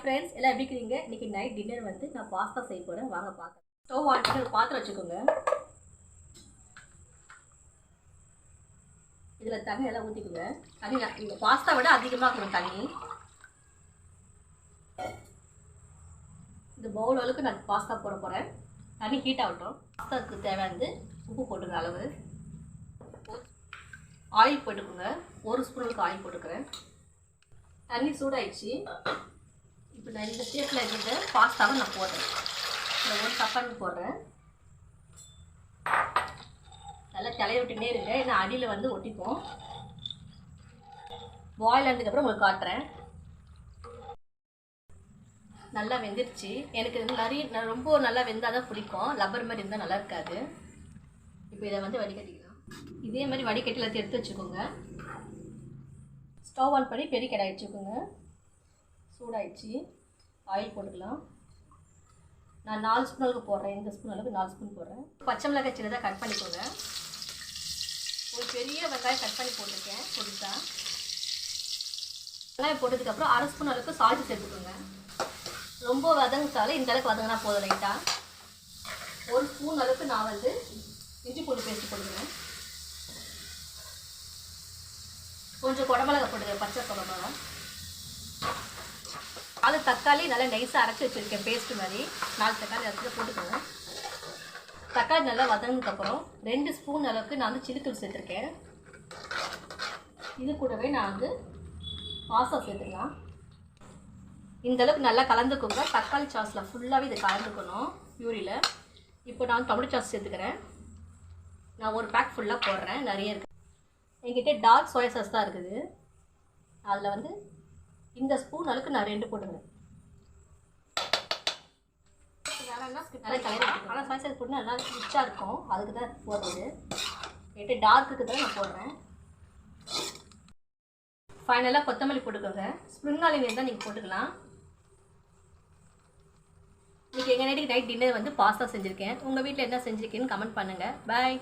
Friends எல்லாம் எப்படி இருக்கிறீங்க? இன்னைக்கு நைட் டின்னர் வந்து நான் பாஸ்தா செய்ய போகிறேன். வாங்க பார்க்கலாம். ஸ்டவ் ஆன் பண்ணி ஒரு பாத்திரம் வச்சுக்கோங்க. இதில் தண்ணி எல்லாம் ஊற்றிக்கோங்க. தண்ணி இந்த பாஸ்தா விட அதிகமாக இருக்கணும் தண்ணி. இந்த பவுல் அளவுக்கு நான் பாஸ்தா போட போகிறேன். தண்ணி ஹீட் ஆகட்டும். பாஸ்தாவுக்கு தேவையானது உப்பு போட்டுக்கிற அளவு, ஆயில் போட்டுக்கோங்க. 1 ஸ்பூனுக்கு ஆயில் போட்டுக்கிறேன். தண்ணி சூடாயிடுச்சு. இப்போ நான் இந்த ஸ்டேட்டில் இருக்கிற பாஸ்தாவை நான் போடுறேன். இந்த 1 கப் போடுறேன். நல்லா தலையை விட்டுனே இருங்க, ஏன்னா அடியில் வந்து ஒட்டிப்போம். பாயில் ஆனதுக்கப்புறம் உங்களுக்கு காட்டுறேன். நல்லா வெந்துருச்சு. எனக்கு ரொம்ப நல்லா வெந்தால் தான் பிடிக்கும். லப்பர் மாதிரி இருந்தால் நல்லா இருக்காது. இப்போ இதை வந்து வடிகட்டிக்கலாம். இதே மாதிரி வடிகட்டியில் எடுத்து வச்சுக்கோங்க. ஸ்டவ் ஆன் பண்ணி பெரிய கடாய் வச்சுக்கோங்க. சூடாயிடுச்சு. ஆயில் போட்டுக்கலாம். நான் 4 ஸ்பூன் அளவுக்கு போடுறேன். இந்த ஸ்பூன் அளவுக்கு 4 ஸ்பூன் போடுறேன். பச்சை மிளகாய் சின்னதாக கட் பண்ணிக்கோங்க. ஒரு பெரிய வெங்காயம் கட் பண்ணி போட்டிருக்கேன் பொடிசா. வெங்காயம் போட்டதுக்கப்புறம் 1/2 ஸ்பூன் அளவுக்கு சால்ட் சேர்த்துக்கோங்க. ரொம்ப வதங்கிட்டாலும் இந்த அளவுக்கு வதங்கினா போதும். லைட்டாக 1 ஸ்பூன் அளவுக்கு நான் வந்து இஞ்சி பூண்டு பேஸ்ட் போட்டுக்கிறேன். கொஞ்சம் குடமிளகா போட்டுக்கிறேன், பச்சை குடமிளகா. அது தக்காளி நல்லா நைஸாக அரைச்சி வச்சுருக்கேன், பேஸ்ட்டு மாதிரி. 4 தக்காளி அரைச்சி போட்டுக்கோங்க. தக்காளி நல்லா வதங்கினதுக்கப்புறம் 2 ஸ்பூன் அளவுக்கு நான் வந்து சில்லித்தூள் சேர்த்துருக்கேன். இது கூடவே நான் வந்து பாஸ்தா சேர்த்துக்கலாம். இந்தளவுக்கு நல்லா கலந்துக்கோங்க. தக்காளி சாஸில் ஃபுல்லாகவே இதை கலந்துக்கணும் பியூரியில். இப்போ நான் டொமேட்டோ சாஸ் சேர்த்துக்கிறேன். நான் ஒரு பேக் ஃபுல்லாக போடுறேன், நிறைய இருக்குது. என்கிட்ட டார்க் சோயா சாஸ் தான் இருக்குது. அதில் வந்து இந்த ஸ்பூன் அளவுக்கு நான் 2 போட்டுக்கிறேன். நல்லா கலர் ஆனால் சோயா சாஸ் போட்டு நல்லா ரிச்சாக இருக்கும், அதுக்கு தான் போடுறது. என்கிட்ட டார்க்குக்கு தான் நான் போடுறேன். ஃபைனலாக கொத்தமல்லி போட்டுக்கோங்க. ஸ்ப்ரிங் ஆனியன் இருந்தால் நீங்கள் போட்டுக்கலாம். இன்றைக்கி எங்கள் நைட் டின்னர் வந்து பாஸ்தா செஞ்சுருக்கேன். உங்கள் வீட்டில் என்ன செஞ்சுருக்கேன்னு கமெண்ட் பண்ணுங்கள். பாய்.